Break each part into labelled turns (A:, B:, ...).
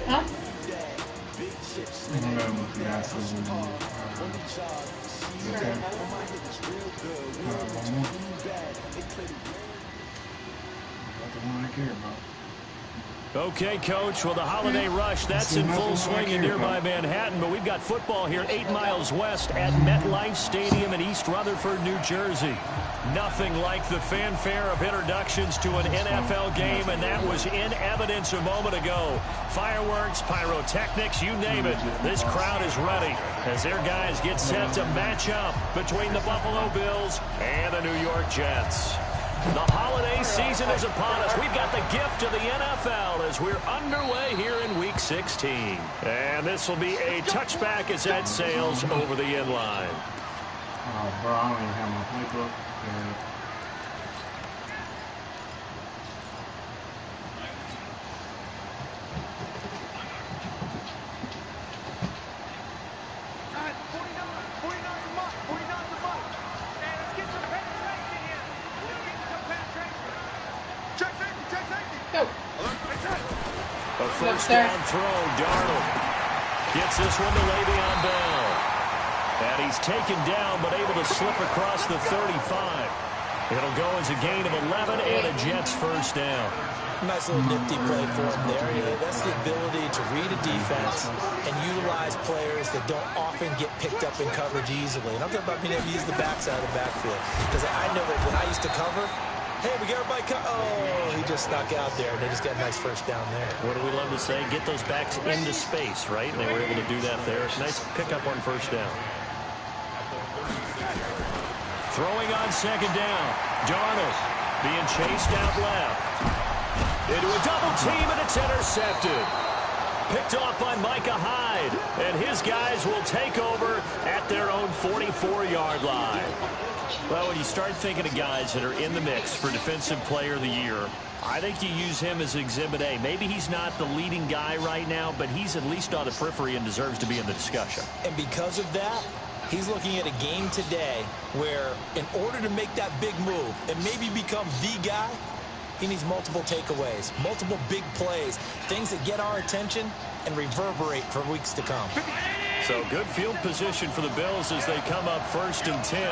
A: Huh?
B: Okay, Coach. Well, the holiday rush, that's in full swing in nearby Manhattan, but we've got football here 8 miles west at MetLife Stadium in East Rutherford, New Jersey. Nothing like the fanfare of introductions to an NFL game, and that was in evidence a moment ago. Fireworks, pyrotechnics, you name it. This crowd is ready as their guys get set to match up between the Buffalo Bills and the New York Jets. The holiday season is upon us. We've got the gift of the NFL as we're underway here in Week 16. And this will be a touchback as that sails over the end line.
C: Oh, bro, I don't even have my playbook.
B: First down throw, Darnold gets this one to Le'Veon Bell. And he's taken down, but able to slip across the 35. It'll go as a gain of 11 and a Jets first down.
D: Nice little nifty play for him there. You know, that's the ability to read a defense and utilize players that don't often get picked up in coverage easily. And I'm talking about being able to use the backside of the backfield. Because I know that when I used to cover, hey, we got everybody oh, he just snuck out there, and they just got a nice first down there.
B: What do we love to say? Get those backs into space, right? And they were able to do that there. Nice pickup on first down. Throwing on second down. Darnold being chased out left. Into a double team, and it's intercepted. Picked off by Micah Hyde, and his guys will take over at their own 44-yard line. Well, when you start thinking of guys that are in the mix for Defensive Player of the Year, I think you use him as Exhibit A. Maybe he's not the leading guy right now, but he's at least on the periphery and deserves to be in the discussion.
D: And because of that, he's looking at a game today where in order to make that big move and maybe become the guy, he needs multiple takeaways, multiple big plays, things that get our attention and reverberate for weeks to come.
B: So good field position for the Bills as they come up 1st and 10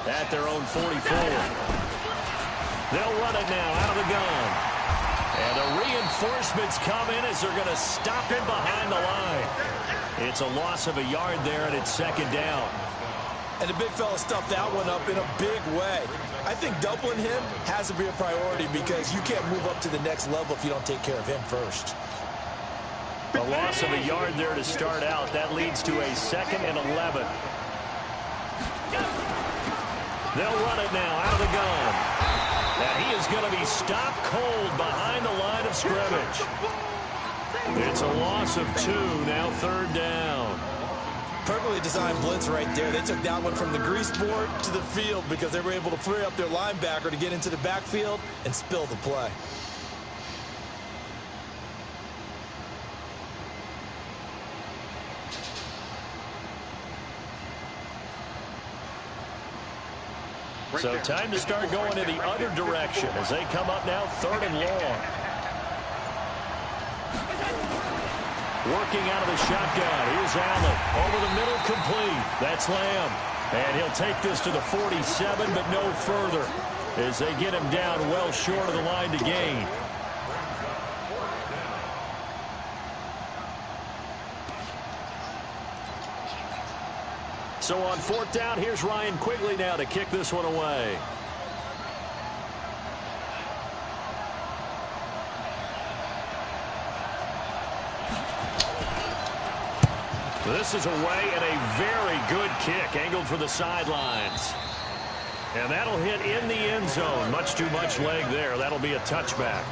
B: at their own 44. They'll run it now out of the gun. And the reinforcements come in as they're going to stop him behind the line. It's a loss of a yard there, and it's second down.
D: And the big fella stuffed that one up in a big way. I think doubling him has to be a priority because you can't move up to the next level if you don't take care of him first.
B: A loss of a yard there to start out. That leads to a 2nd and 11. They'll run it now out of the gun. And he is going to be stopped cold behind the line of scrimmage. It's a loss of 2, now 3rd down.
D: Perfectly designed blitz right there. They took that one from the grease board to the field because they were able to free up their linebacker to get into the backfield and spill the play.
B: So time to start going in the other direction as they come up now 3rd and long. Working out of the shotgun. Here's Allen. Over the middle, complete. That's Lamb. And he'll take this to the 47, but no further as they get him down well short of the line to gain. So on 4th down, here's Ryan Quigley now to kick this one away. This is away and a very good kick angled for the sidelines. And that'll hit in the end zone. Much too much leg there. That'll be a touchback.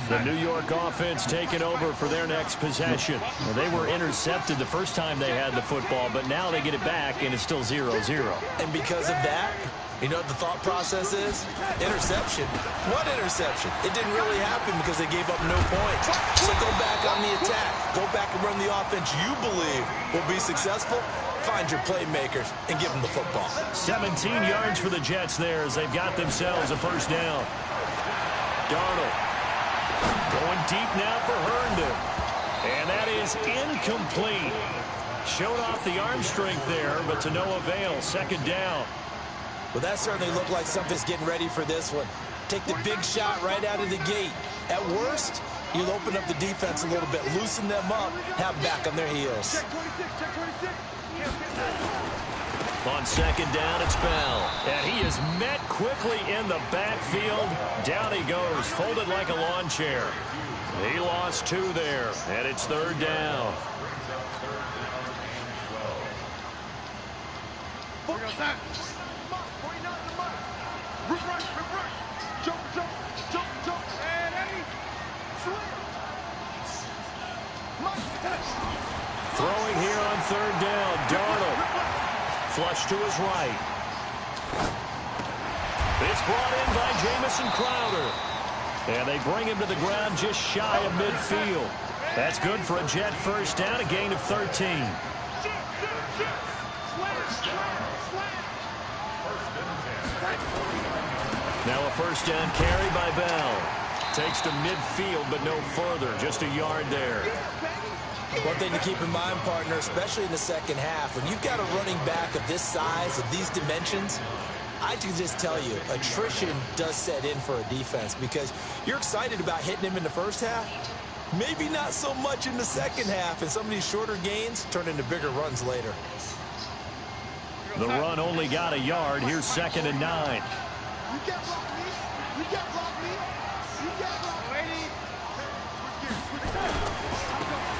B: The New York offense taking over for their next possession. Well, they were intercepted the first time they had the football, but now they get it back, and it's still 0-0.
D: And because of that, You know what the thought process is? Interception. What interception? It didn't really happen because they gave up no points. So go back on the attack. Go back and run the offense you believe will be successful. Find your playmakers and give them the football.
B: 17 yards for the Jets there as they've got themselves a first down. Darnold going deep now for Herndon. And that is incomplete. Showed off the arm strength there, but to no avail. Second down.
D: Well, that certainly looked like something's getting ready for this one. Take the big shot right out of the gate. At worst, you'll open up the defense a little bit, loosen them up, have them back on their heels.
B: On second down, it's Bell. And he is met quickly in the backfield. Down he goes, folded like a lawn chair. He lost 2 there, and it's third down. Throwing here on third down, Darnold. Flush to his right. It's brought in by Jamison Crowder. And they bring him to the ground just shy of midfield. That's good for a Jet first down, a gain of 13. Now a first down carry by Bell. Takes to midfield, but no further. Just a yard there.
D: One thing to keep in mind, partner, especially in the second half, when you've got a running back of this size, of these dimensions, I can just tell you, attrition does set in for a defense because you're excited about hitting him in the first half. Maybe not so much in the second half, and some of these shorter gains turn into bigger runs later.
B: The run only got a yard. Here's second and 9.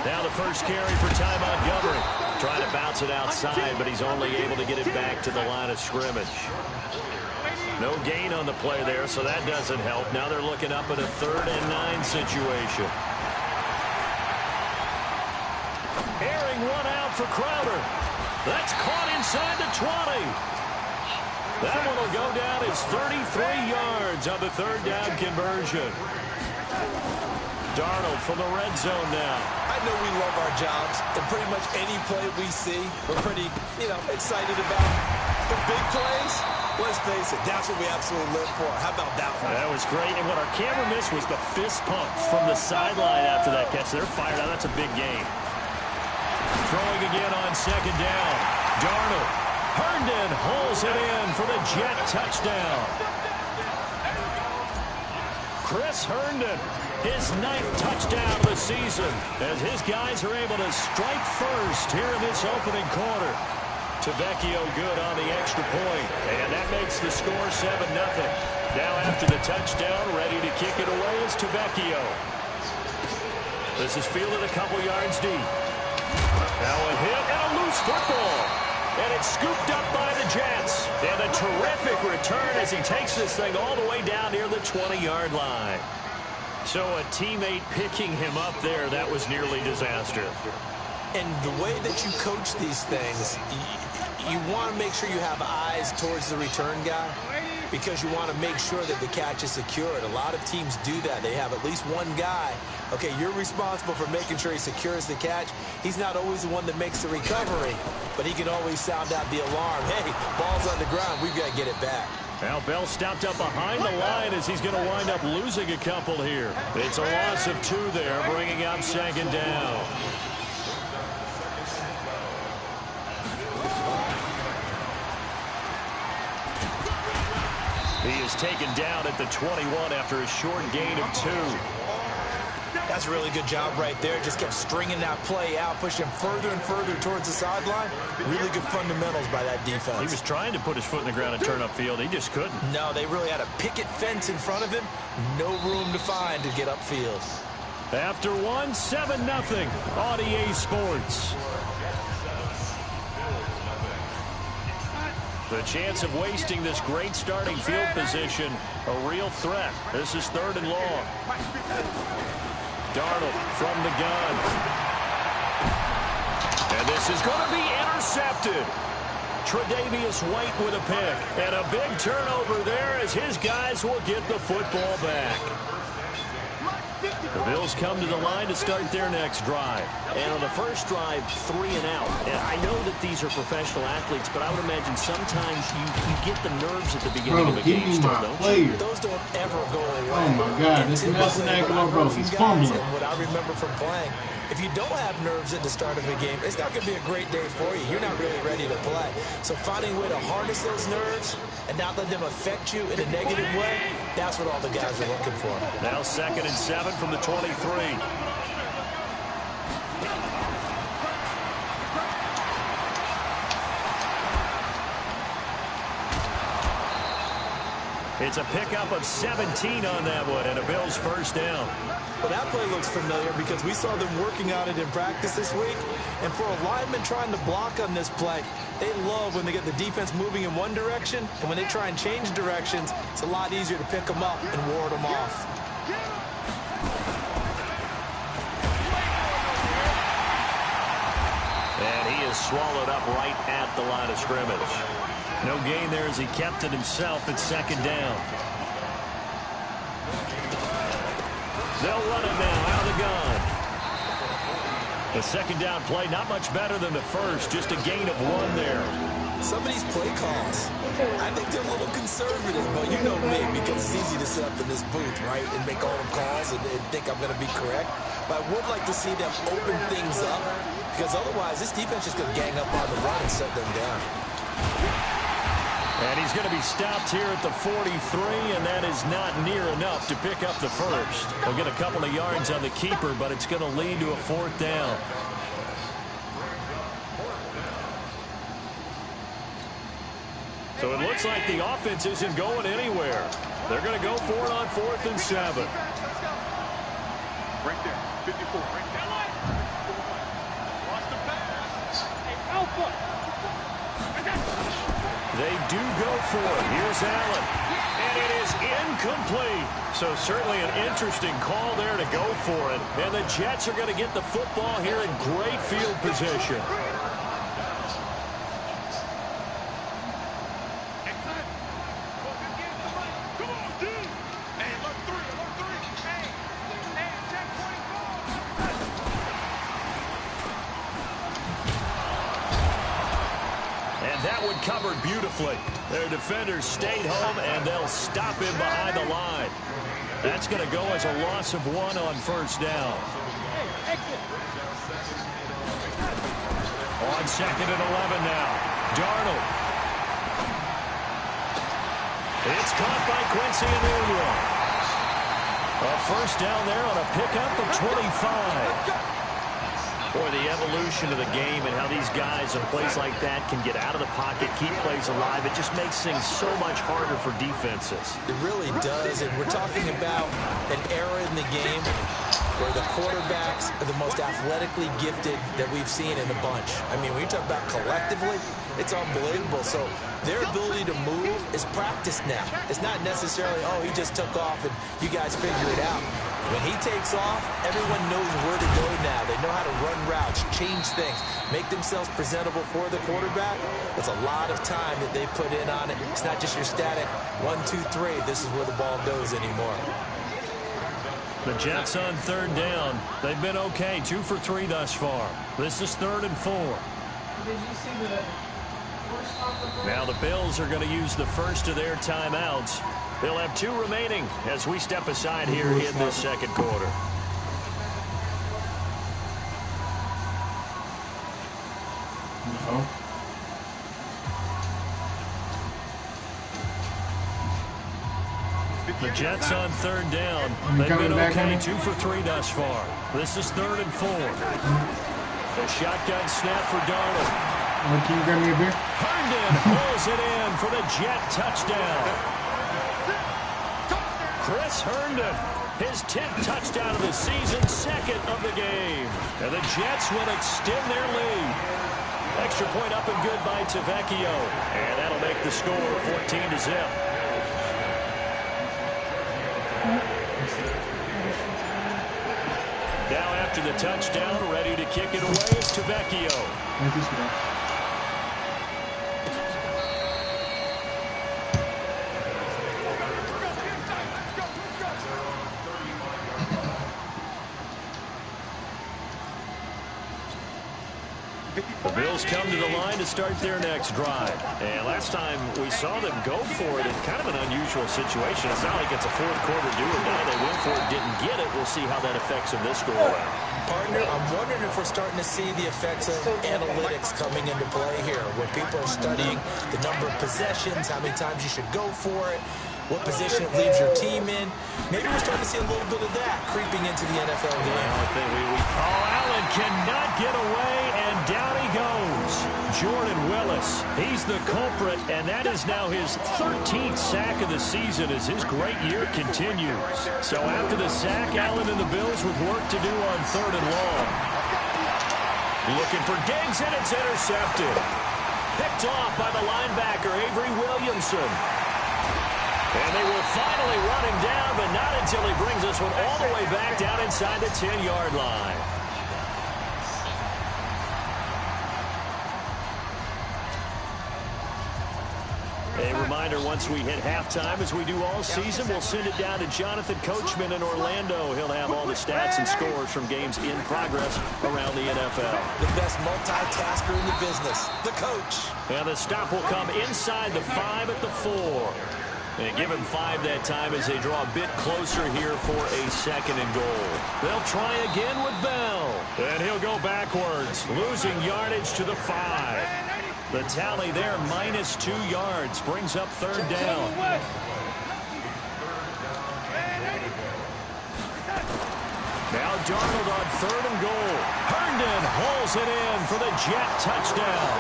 B: Now the first carry for Ty Montgomery. Trying to bounce it outside, but he's only able to get it back to the line of scrimmage. No gain on the play there, so that doesn't help. Now they're looking up at a 3rd and 9 situation. Airing one out for Crowder. That's caught inside the 20. That one will go down as 33 yards on the third down conversion. Darnold from the red zone now.
D: I know we love our jobs, and pretty much any play we see, we're pretty, excited about. The big plays, let's face it, that's what we absolutely live for. How about that one?
B: That was great, and what our camera missed was the fist pump from the sideline after that catch. They're fired out. That's a big game. Throwing again on second down. Darnold. Herndon hauls it in for the Jet touchdown. Chris Herndon, his 9th touchdown of the season, as his guys are able to strike first here in this opening quarter. Tavecchio good on the extra point, and that makes the score 7-0. Now after the touchdown, ready to kick it away is Tavecchio. This is fielded a couple yards deep. Now a hit and a loose football. And it's scooped up by the Jets. And a terrific return as he takes this thing all the way down near the 20-yard line. So a teammate picking him up there, that was nearly disaster.
D: And the way that you coach these things, you want to make sure you have eyes towards the return guy because you want to make sure that the catch is secured. A lot of teams do that. They have at least one guy. Okay, you're responsible for making sure he secures the catch. He's not always the one that makes the recovery, but he can always sound out the alarm. Hey, ball's on the ground. We've got to get it back.
B: Now Bell stopped up behind the line as he's going to wind up losing a couple here. It's a loss of 2 there, bringing up second down. He is taken down at the 21 after a short gain of 2.
D: That's a really good job right there. Just kept stringing that play out, pushing further and further towards the sideline. Really good fundamentals by that defense.
B: He was trying to put his foot in the ground and turn upfield. He just couldn't.
D: No, they really had a picket fence in front of him. No room to find to get upfield.
B: After 7-0 on EA Sports. The chance of wasting this great starting field position, a real threat. This is 3rd and long. Darnold from the gun. And this is going to be intercepted. Tre'Davious White with a pick. And a big turnover there as his guys will get the football back. The Bills come to the line to start their next drive.
A: And on the first drive, 3 and out. And I know that these are professional athletes, but I would imagine sometimes you get the nerves at the beginning of a game.
D: Those don't ever go away.
C: Oh my God, this Nelson Aguilar, bro, he's fumbling.
D: And what I remember from playing, if you don't have nerves at the start of a game, it's not going to be a great day for you. You're not really ready to play. So finding a way to harness those nerves and not let them affect you in a negative way, that's what all the guys are looking for.
B: Now 2nd and 7 from the 23. It's a pickup of 17 on that one, and a Bills first down.
D: Well, that play looks familiar because we saw them working on it in practice this week. And for a lineman trying to block on this play, they love when they get the defense moving in one direction. And when they try and change directions, it's a lot easier to pick them up and ward them off.
B: And he is swallowed up right at the line of scrimmage. No gain there as he kept it himself at 2nd down. They'll run it now out of the gun. The 2nd down play, not much better than the first, just a gain of 1 there.
D: Some of these play calls, I think they're a little conservative, but you know me, because it's easy to sit up in this booth, right, and make all the calls and think I'm going to be correct. But I would like to see them open things up, because otherwise this defense is going to gang up on the run and shut them down.
B: And he's going to be stopped here at the 43, and that is not near enough to pick up the first. He'll get a couple of yards on the keeper, but it's going to lead to a 4th down. So it looks like the offense isn't going anywhere. They're going to go for it on 4th and 7.
E: Right there, 54, right there. Watch the pass. Hey, Alpha.
B: They do go for it. Here's Allen. And it is incomplete. So certainly an interesting call there to go for it. And the Jets are going to get the football here in great field position. Covered beautifully. Their defenders stayed home, and they'll stop him behind the line. That's going to go as a loss of 1 on 1st down. On 2nd and 11 now. Darnold. It's caught by Quincy Enunwa. A first down there on a pickup of 25. Boy, the evolution of the game and how these guys in a place like that can get out of the pocket, keep plays alive, it just makes things so much harder for defenses.
D: It really does, and we're talking about an era in the game where the quarterbacks are the most athletically gifted that we've seen in a bunch. I mean, when you talk about collectively, it's unbelievable. So their ability to move is practiced now. It's not necessarily, oh, he just took off and you guys figure it out. When he takes off, everyone knows where to go now. They know how to run routes, change things, make themselves presentable for the quarterback. That's a lot of time that they put in on it. It's not just your static 1, 2, 3. This is where the ball goes anymore.
B: The Jets on 3rd down. They've been okay, 2 for 3 thus far. This is 3rd and 4.
F: Did you see the
B: Now the Bills are going to use the first of their timeouts. They'll have 2 remaining as we step aside here in this 2nd quarter. The Jets on 3rd down. They've been okay, 2 for 3 thus far. This is 3rd and 4. The shotgun snap for Darnold.
C: Can you grab me a beer?
B: Herndon pulls it in for the Jet touchdown. Chris Herndon, his 10th touchdown of the season, 2nd of the game. And the Jets will extend their lead. Extra point up and good by Tavecchio. And that'll make the score 14-0. Now after the touchdown, ready to kick it away is Tavecchio. The Bills come to the line to start their next drive. And last time we saw them go for it in kind of an unusual situation. It's not like it's a fourth quarter do or die. They went for it, didn't get it. We'll see how that affects them this go around.
D: Partner, I'm wondering if we're starting to see the effects of analytics coming into play here, where people are studying the number of possessions, how many times you should go for it, what position it leaves your team in. Maybe we're starting to see a little bit of that creeping into the NFL game.
B: I think Allen cannot get away, and down he goes. Jordan Willis, he's the culprit, and that is now his 13th sack of the season as his great year continues. So after the sack, Allen and the Bills with work to do on 3rd and long. Looking for Diggs, and it's intercepted. Picked off by the linebacker, Avery Williamson. And they will finally run him down, but not until he brings this one all the way back down inside the 10-yard line. A reminder, once we hit halftime, as we do all season, we'll send it down to Jonathan Coachman in Orlando. He'll have all the stats and scores from games in progress around the NFL.
D: The best multitasker in the business, the coach.
B: And the stop will come inside the 5 at the 4. And give him 5 that time as they draw a bit closer here for a 2nd and goal. They'll try again with Bell. And he'll go backwards, losing yardage to the 5. The tally there, -2 yards, brings up 3rd down. Now Darnold on 3rd and goal. Herndon hauls it in for the Jet touchdown.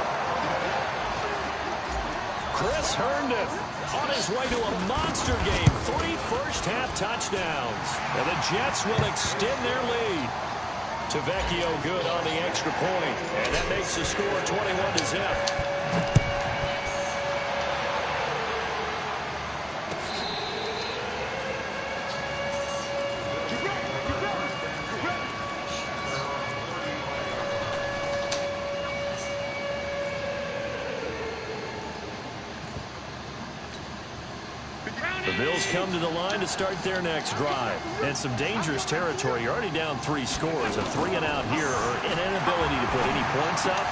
B: Chris Herndon on his way to a monster game. 3 first-half touchdowns. And the Jets will extend their lead. Tavecchio good on the extra point. And that makes the score 21-0. The Bills come to the line to start their next drive. And some dangerous territory. You're already down 3 scores. A 3 and out here, or an inability to put any points up.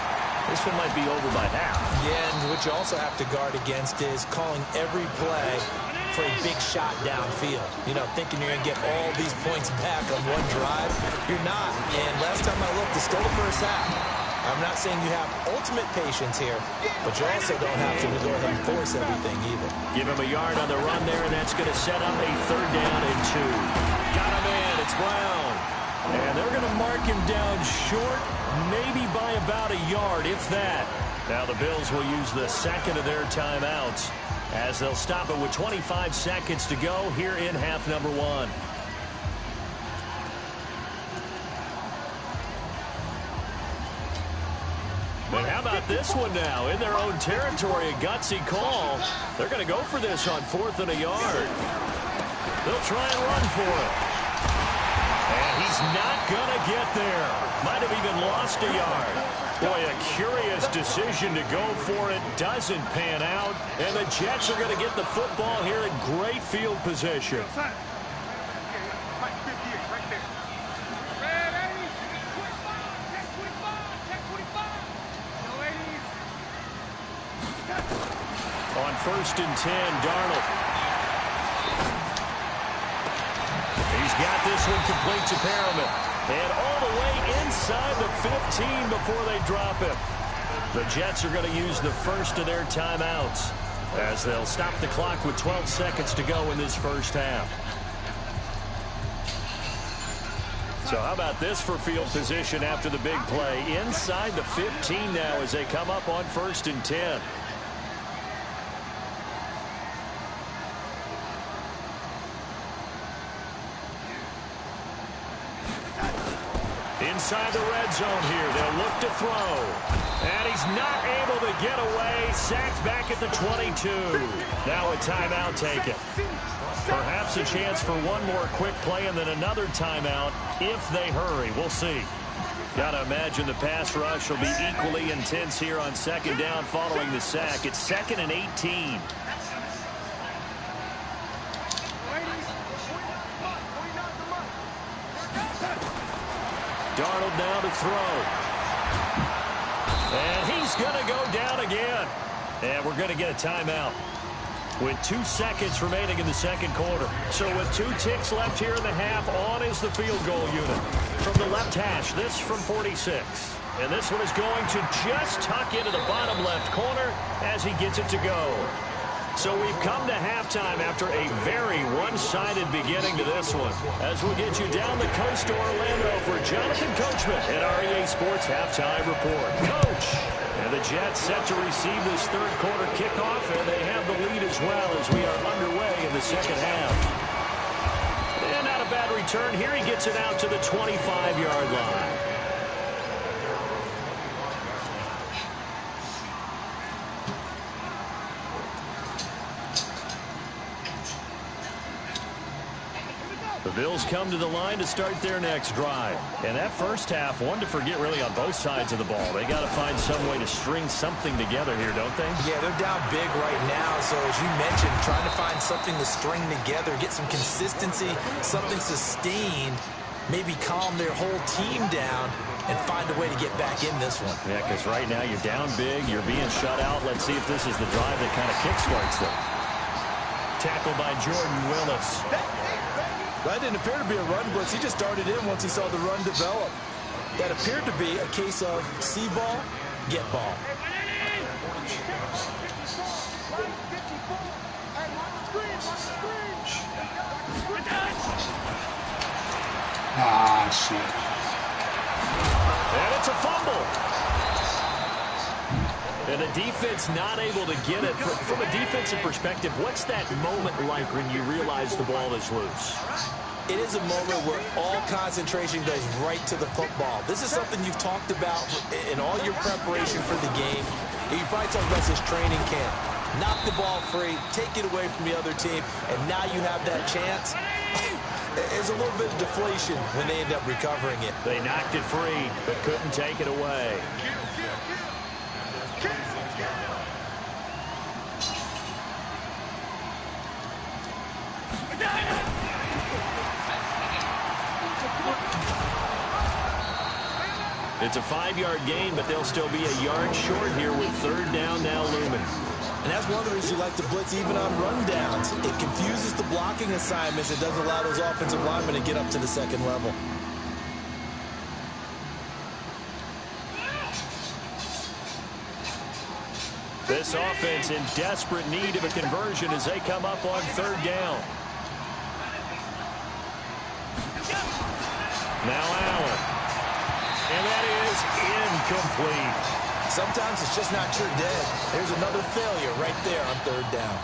B: This one might be over by half.
D: Yeah, and what you also have to guard against is calling every play for a big shot downfield. You know, thinking you're going to get all these points back on one drive. You're not. And last time I looked, it's still the first half. I'm not saying you have ultimate patience here, but you also don't have to go ahead and force everything either.
B: Give him a yard on the run there, and that's going to set up a 3rd down and 2. Got him in. It's Brown. And they're going to mark him down short, maybe by about a yard, if that. Now the Bills will use the 2nd of their timeouts as they'll stop it with 25 seconds to go here in half number 1. And how about this one now? In their own territory, a gutsy call. They're going to go for this on 4th and a yard. They'll try and run for it. And he's not going to get there. Might have even lost a yard. Boy, a curious decision to go for it. Doesn't pan out. And the Jets are going to get the football here in great field position. On 1st and 10, Darnold. He's got this one complete to Perriman. And all the way inside the 15 before they drop him. The Jets are going to use the 1st of their timeouts as they'll stop the clock with 12 seconds to go in this first half. So how about this for field position after the big play? Inside the 15 now as they come up on 1st and 10. Inside the red zone here. They'll look to throw. And he's not able to get away. Sacked back at the 22. Now a timeout taken. Perhaps a chance for one more quick play and then another timeout if they hurry. We'll see. Got to imagine the pass rush will be equally intense here on 2nd down following the sack. It's 2nd and 18. Darnold now to throw. going to go down again. And we're going to get a timeout with 2 seconds remaining in the second quarter. So with 2 ticks left here in the half, on is the field goal unit. From the left hash, this from 46. And this one is going to just tuck into the bottom left corner as he gets it to go. So we've come to halftime after a very one-sided beginning to this one. As we'll get you down the coast to Orlando for Jonathan Coachman at our EA Sports Halftime Report. Coach! And the Jets set to receive this third quarter kickoff, and they have the lead as well as we are underway in the second half. And not a bad return here. He gets it out to the 25-yard line. The Bills come to the line to start their next drive. And that first half, one to forget really on both sides of the ball. They got to find some way to string something together here, don't they?
D: Yeah, they're down big right now. So as you mentioned, trying to find something to string together, get some consistency, something sustained, maybe calm their whole team down and find a way to get back in this one.
B: Yeah, because right now you're down big, you're being shut out. Let's see if this is the drive that kind of kickstarts them. Tackled by Jordan Willis.
D: That didn't appear to be a run blitz. He just darted in once he saw the run develop. That appeared to be a case of see ball, get ball.
C: Ah, shit.
B: And it's a fumble. And the defense not able to get it. From a defensive perspective, what's that moment like when you realize the ball is loose?
D: It is a moment where all concentration goes right to the football. This is something you've talked about in all your preparation for the game. You probably talked about this training camp. Knock the ball free, take it away from the other team, and now you have that chance. There's a little bit of deflation when they end up recovering it.
B: They knocked it free, but couldn't take it away. It's a 5-yard gain, but they'll still be a yard short here with third down now looming.
D: And that's one of the reasons you like to blitz even on rundowns. It confuses the blocking assignments. It doesn't allow those offensive linemen to get up to the second level.
B: This offense in desperate need of a conversion as they come up on third down. Now Allen. And that is incomplete.
D: Sometimes it's just not your day. There's another failure right there on third down.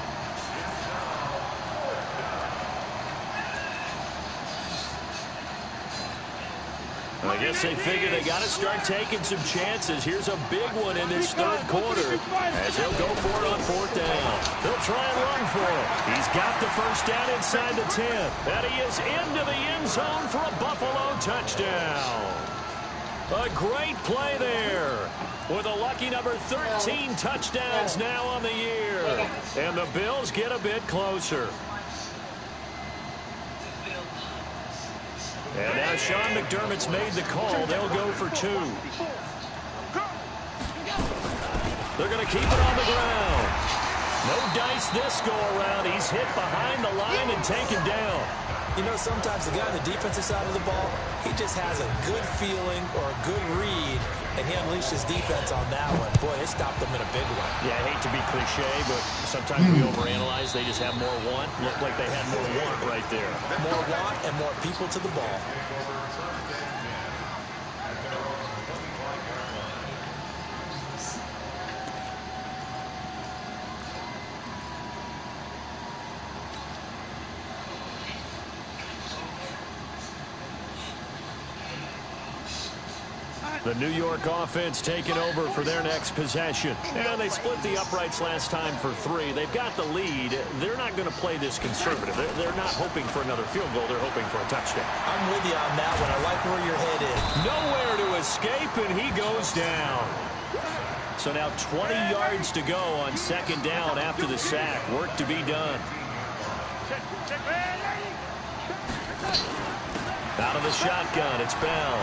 B: I guess they figure they got to start taking some chances. Here's a big one in this third quarter as he'll go for it on fourth down. He'll try and run for it. He's got the first down inside the 10. And he is into the end zone for a Buffalo touchdown. A great play there with a lucky number 13 touchdowns now on the year. And the Bills get a bit closer. And now Sean McDermott's made the call. They'll go for 2. They're going to keep it on the ground. No dice this go around. He's hit behind the line and taken down.
D: You know, sometimes the guy on the defensive side of the ball, he just has a good feeling or a good read, and he unleashed his defense on that one. Boy, it stopped them in a big one.
B: Yeah, I hate to be cliche, but sometimes we overanalyze. They just have more want. Looked like they had more want right there.
D: More want and more people to the ball.
B: The New York offense taking over for their next possession. And they split the uprights last time for 3. They've got the lead. They're not going to play this conservative. They're not hoping for another field goal. They're hoping for a touchdown.
D: I'm with you on that one. I like where your head is.
B: Nowhere to escape, and he goes down. So now 20 yards to go on second down after the sack. Work to be done. Out of the shotgun, it's Bell.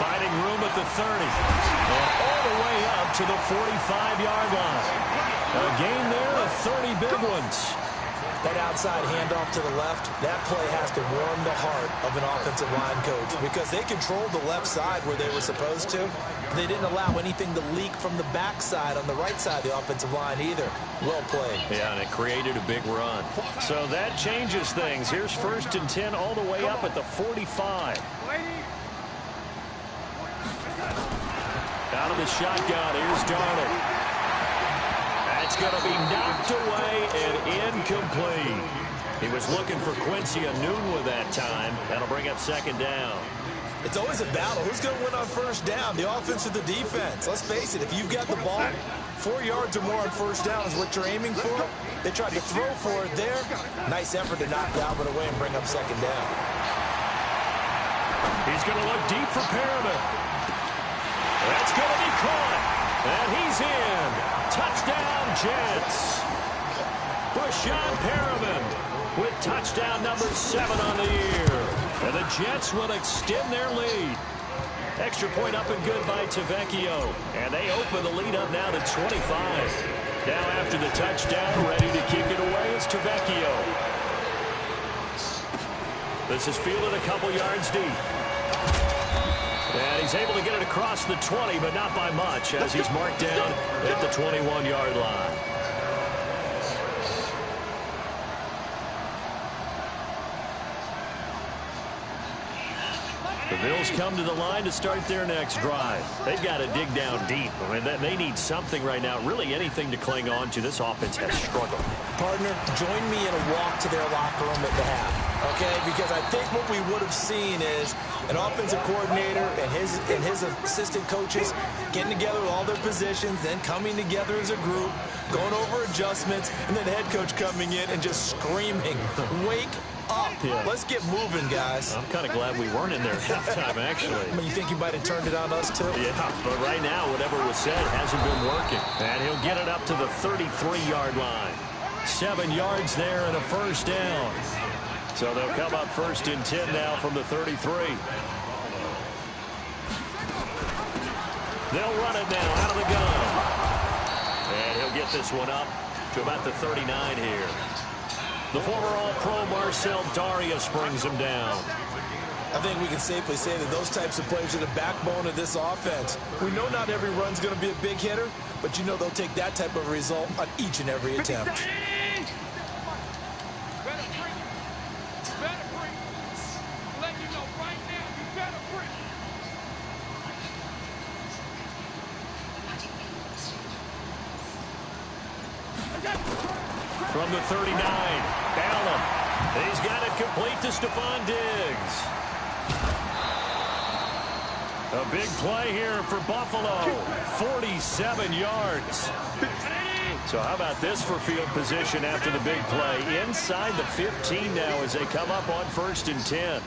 B: Finding room at the 30. And all the way up to the 45-yard line. A gain there of 30 big ones.
D: That outside handoff to the left, that play has to warm the heart of an offensive line coach because they controlled the left side where they were supposed to. They didn't allow anything to leak from the backside on the right side of the offensive line either. Well played.
B: Yeah, and it created a big run. So that changes things. Here's 1st and 10 all the way up at the 45. Out of the shotgun, here's Darnold. That's going to be knocked away and incomplete. He was looking for Quincy Enunwa that time. That'll bring up 2nd down.
D: It's always a battle. Who's going to win on 1st down, the offense or the defense? Let's face it, if you've got the ball, 4 yards or more on 1st down is what you're aiming for. They tried to throw for it there. Nice effort to knock Dalvin away and bring up 2nd down.
B: He's going to look deep for Perriman. That's going to be caught. And he's in. Touchdown, Jets. Brashad Perriman with touchdown number 7 on the year. And the Jets will extend their lead. Extra point up and good by Tavecchio. And they open the lead up now to 25. Now after the touchdown, ready to kick it away is Tavecchio. This is fielded a couple yards deep. And he's able to get it across the 20, but not by much, as he's marked down at the 21-yard line. The Bills come to the line to start their next drive. They've got to dig down deep. I mean, they need something right now, really anything to cling on to. This offense has struggled.
D: Partner, join me in a walk to their locker room at the half, okay? Because I think what we would have seen is an offensive coordinator and his assistant coaches getting together with all their positions, then coming together as a group, going over adjustments, and then the head coach coming in and just screaming, wake up. Yeah. Let's get moving, guys.
B: I'm kind of glad we weren't in there at halftime, actually.
D: I mean, you think you might have turned it on us, too?
B: Yeah, but right now, whatever was said hasn't been working. And he'll get it up to the 33-yard line. 7 yards there and a 1st down. So they'll come up 1st and 10 now from the 33. They'll run it now out of the gun. And he'll get this one up to about the 39 here. The former All-Pro Marcel Darius brings him down.
D: I think we can safely say that those types of players are the backbone of this offense. We know not every run's going to be a big hitter, but you know they'll take that type of result on each and every attempt.
B: From the 39, Allen. He's got it complete to Stephon Diggs. A big play here for Buffalo. 47 yards. So how about this for field position after the big play? Inside the 15 now as they come up on 1st and 10.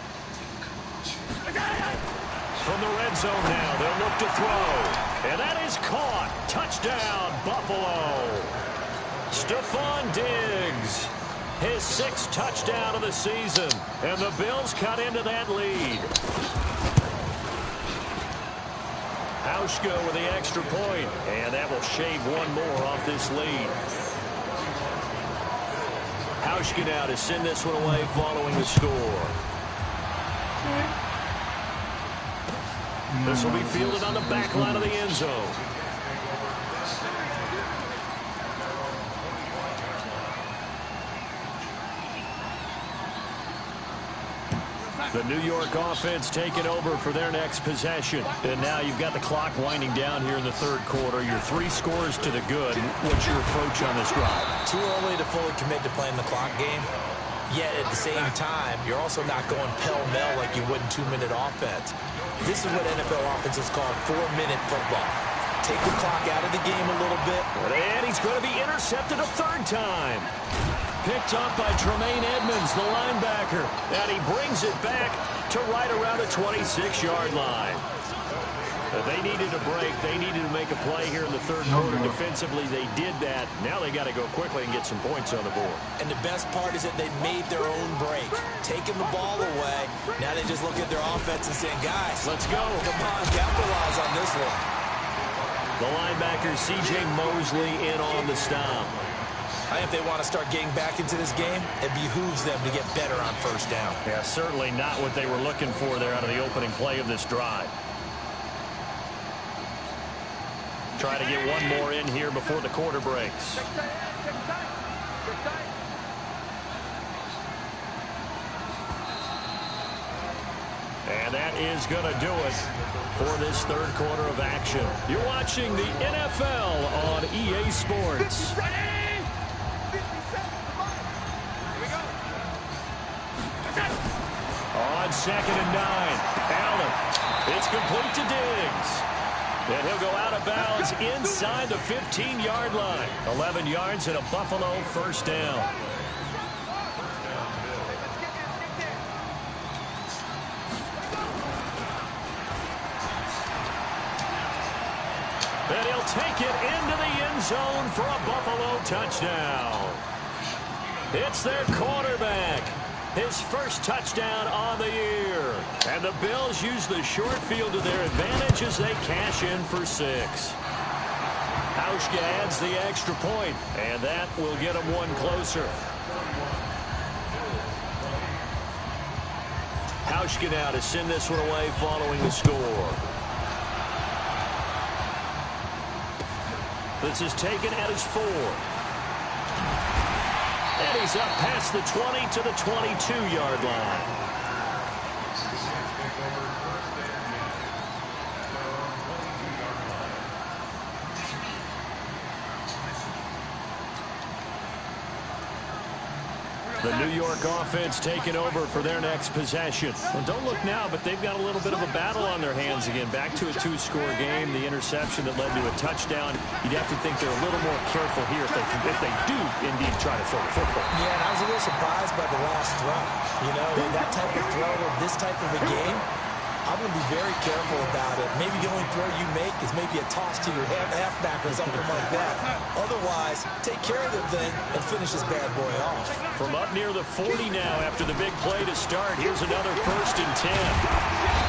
B: From the red zone now, they'll look to throw. And that is caught. Touchdown, Buffalo. Stephon Diggs, his 6th touchdown of the season, and the Bills cut into that lead. Hauschka with the extra point, and that will shave one more off this lead. Hauschka now to send this one away following the score. This will be fielded on the back line of the end zone. The New York offense taking over for their next possession. And now you've got the clock winding down here in the 3rd quarter. Your 3 scores to the good. What's your approach on this drive?
D: Too early to fully commit to playing the clock game. Yet at the same time, you're also not going pell-mell like you would in 2-minute offense. This is what NFL offenses call 4-minute football. Take the clock out of the game a little bit.
B: And he's going to be intercepted a 3rd time. Picked up by Tremaine Edmonds, the linebacker. And he brings it back to right around the 26-yard line. They needed a break. They needed to make a play here in the third quarter. Defensively, they did that. Now they got to go quickly and get some points on the board.
D: And the best part is that they made their own break, taking the ball away. Now they just look at their offense and saying, guys,
B: let's go.
D: Come on, capitalize on this one.
B: The linebacker, C.J. Mosley, in on the stop.
D: I think if they want to start getting back into this game, it behooves them to get better on first down.
B: Yeah, certainly not what they were looking for there out of the opening play of this drive. Try to get one more in here before the quarter breaks. And that is going to do it for this third quarter of action. You're watching the NFL on EA Sports. On 2nd and 9, Allen. It's complete to Diggs. And he'll go out of bounds inside the 15-yard line. 11 yards and a Buffalo first down. And he'll take it into the end zone for a Buffalo touchdown. It's their quarterback. His first touchdown on the year. And the Bills use the short field to their advantage as they cash in for 6. Hauschka adds the extra point, and that will get him one closer. Hauschka now to send this one away following the score. This is taken at his 4. And he's up past the 20 to the 22-yard line. The New York offense taking over for their next possession. Well, don't look now, but they've got a little bit of a battle on their hands again. Back to a 2-score game. The interception that led to a touchdown. You'd have to think they're a little more careful here if they do indeed try to throw the football.
D: Yeah, and I was a little surprised by the last throw. You know, that type of throw in this type of a game, I'm going to be very careful about it. Maybe the only throw you make is maybe a toss to your halfback or something like that. Otherwise, take care of the thing and finish this bad boy off.
B: From up near the 40 now after the big play to start, here's another 1st and 10.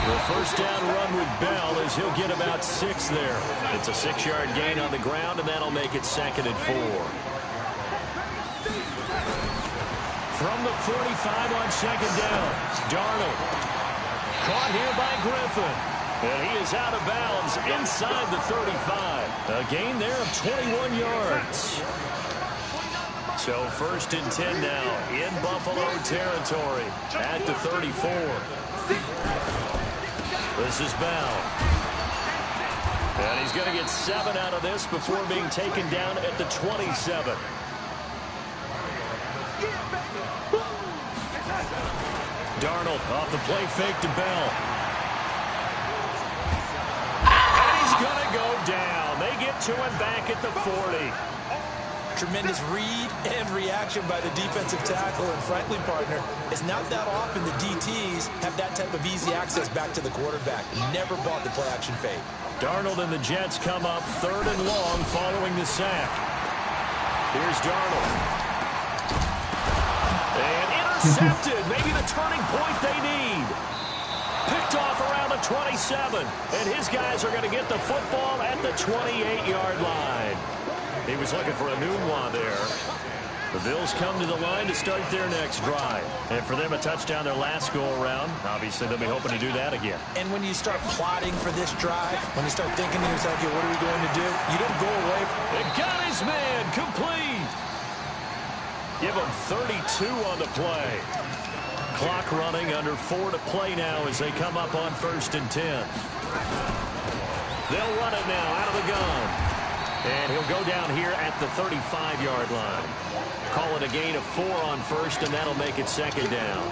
B: The first down run with Bell as he'll get about 6 there. It's a 6-yard gain on the ground, and that'll make it 2nd and 4. From the 45 on 2nd down, Darnold. Caught here by Griffin. And he is out of bounds inside the 35. A gain there of 21 yards. So 1st and 10 now in Buffalo territory at the 34. This is Bell. And he's going to get 7 out of this before being taken down at the 27. Darnold off the play fake to Bell. And he's going to go down. They get to him back at the 40.
D: Tremendous read and reaction by the defensive tackle. And frankly, partner, it's not that often the DTs have that type of easy access back to the quarterback. Never bought the play action fake.
B: Darnold and the Jets come up 3rd and long following the sack. Here's Darnold. And intercepted. Maybe the turning point they need. Picked off around the 27. And his guys are going to get the football at the 28-yard line. He was looking for a new one there. The Bills come to the line to start their next drive. And for them, a touchdown their last go-around. Obviously, they'll be hoping to do that again.
D: And when you start plotting for this drive, when you start thinking to yourself, okay, what are we going to do? You don't go away.
B: They got his man complete. Give him 32 on the play. Clock running under 4 to play now as they come up on 1st and 10. They'll run it now out of the gun. And he'll go down here at the 35-yard line. Call it a gain of 4 on 1st, and that'll make it 2nd down.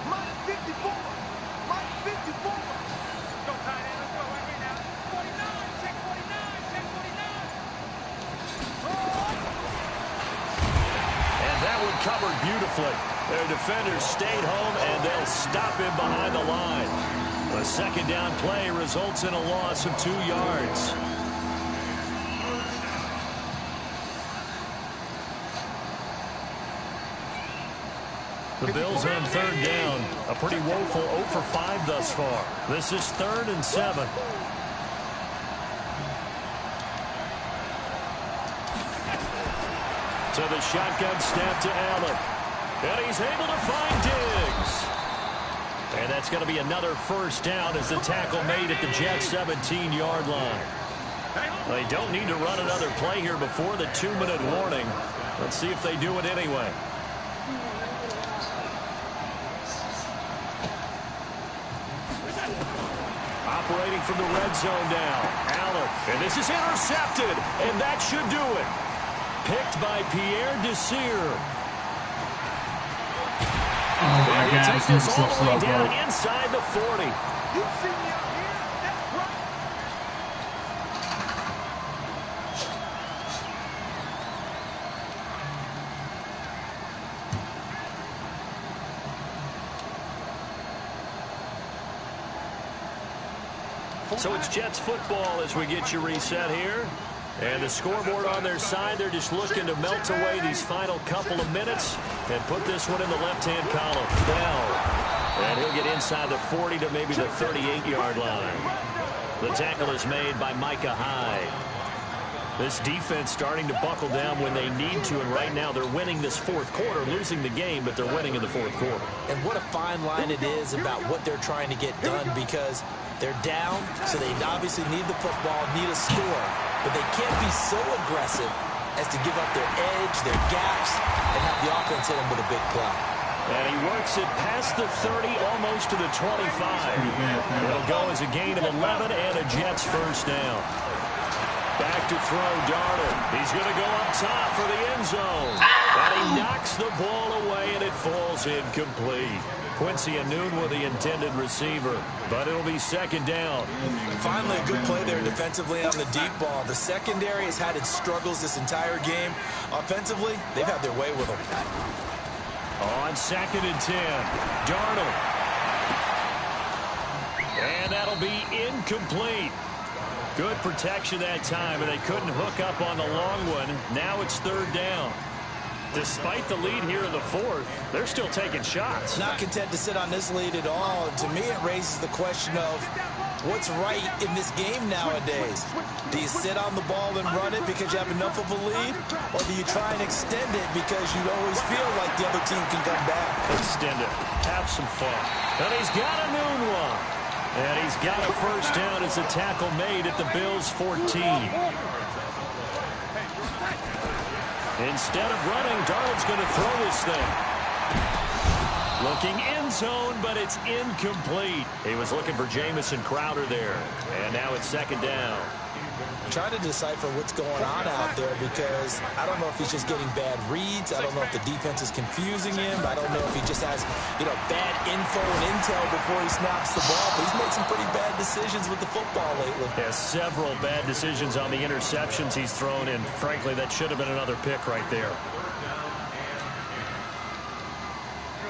E: Mike 54.
B: covered beautifully. Their defenders stayed home, and they'll stop him behind the line. A second down play results in a loss of 2 yards. The Bills on third down. A pretty woeful 0 for 5 thus far. This is 3rd and 7. So the shotgun snap to Allen. And he's able to find Diggs. And that's going to be another first down as the tackle made at the Jets' 17-yard line. They don't need to run another play here before the 2-minute warning. Let's see if they do it anyway. Operating from the red zone now. Allen. And this is intercepted. And that should do it. Picked by Pierre Desir.
C: Oh my God, this is so slow, bro.
B: Inside the 40.
E: You see me out here? That's right.
B: So it's Jets football as we get you reset here. And the scoreboard on their side, they're just looking to melt away these final couple of minutes and put this one in the left-hand column. Bell. And he'll get inside the 40 to maybe the 38-yard line. The tackle is made by Micah Hyde. This defense starting to buckle down when they need to, and right now they're winning this fourth quarter, losing the game, but they're winning in the fourth quarter.
D: And what a fine line it is about what they're trying to get done, because they're down, so they obviously need the football, need a score, but they can't be so aggressive as to give up their edge, their gaps, and have the offense hit them with a big play.
B: And he works it past the 30, almost to the 25. It'll go as a gain of 11 and a Jets first down. Back to throw, Darnold. He's going to go up top for the end zone. And he knocks the ball away, and it falls incomplete. Quincy Anoon with the intended receiver, but it'll be second down.
D: Finally, a good play there defensively on the deep ball. The secondary has had its struggles this entire game. Offensively, they've had their way with them.
B: On 2nd and 10, Darnold. And that'll be incomplete. Good protection that time, and they couldn't hook up on the long one. Now it's third down. Despite the lead here in the fourth, they're still taking shots.
D: Not content to sit on this lead at all. And to me, it raises the question of what's right in this game nowadays. Do you sit on the ball and run it because you have enough of a lead? Or do you try and extend it because you always feel like the other team can come back?
B: Extend it. Have some fun. And he's got a noon one. And he's got a first down as a tackle made at the Bills' 14. Instead of running, Darnold's going to throw this thing. Looking end zone, but it's incomplete. He was looking for Jamison Crowder there. And now it's second down.
D: I'm trying to decipher what's going on out there, because I don't know if he's just getting bad reads. I don't know if the defense is confusing him. I don't know if he just has, bad info and intel before he snaps the ball. But he's made some pretty bad decisions with the football lately.
B: Yeah, several bad decisions on the interceptions he's thrown, and frankly, that should have been another pick right there.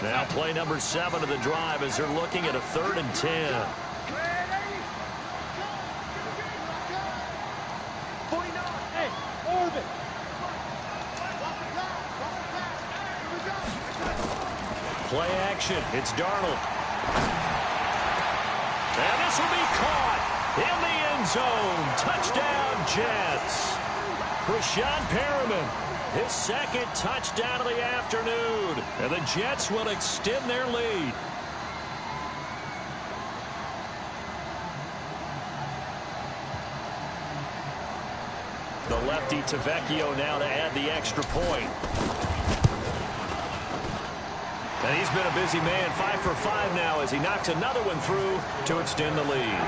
B: Now play number 7 of the drive as they're looking at a 3rd and 10. Play action. It's Darnold. And this will be caught in the end zone. Touchdown, Jets. Rashad Perriman, his second touchdown of the afternoon. And the Jets will extend their lead. The lefty Tavecchio now to add the extra point. And he's been a busy man, 5 for 5 now as he knocks another one through to extend the lead.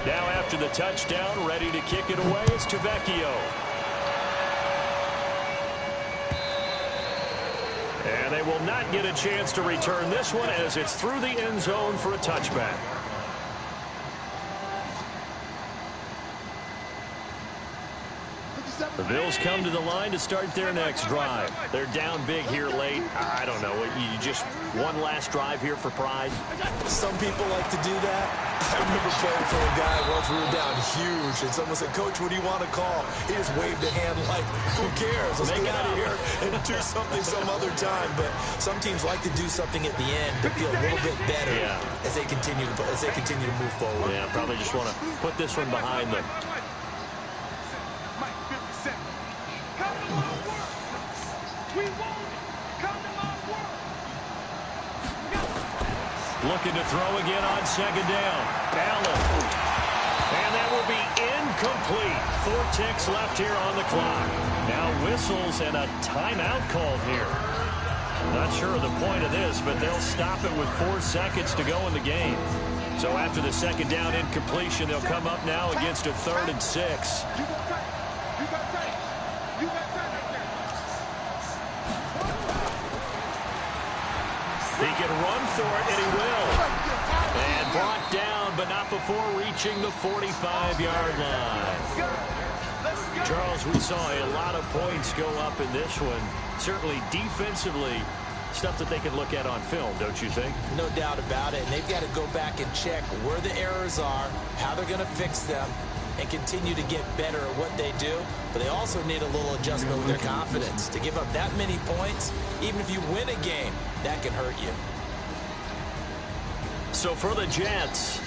B: Now after the touchdown, ready to kick it away is Tavecchio. And they will not get a chance to return this one as it's through the end zone for a touchback. Bills come to the line to start their next drive. They're down big here late. I don't know. You just one last drive here for pride?
D: Some people like to do that. I remember playing for a guy once. We were down huge, and someone said, "Coach, what do you want to call?" He just waved a hand like, "Who cares? Let's get out of here and do something some other time." But some teams like to do something at the end to feel a little bit better as they continue to move forward.
B: Yeah, probably just want to put this one behind them. Looking to throw again on second down. Allen. And that will be incomplete. 4 ticks left here on the clock. Now whistles and a timeout called here. Not sure of the point of this, but they'll stop it with 4 seconds to go in the game. So after the second down incompletion, they'll come up now against a 3rd and 6. He can run for it, and he will. And brought down, but not before reaching the 45-yard line. Charles, we saw a lot of points go up in this one. Certainly defensively, stuff that they can look at on film, don't you think?
D: No doubt about it. And they've got to go back and check where the errors are, how they're going to fix them, and continue to get better at what they do. But they also need a little adjustment with their confidence. To give up that many points, even if you win a game, that can hurt you.
B: So for the Jets,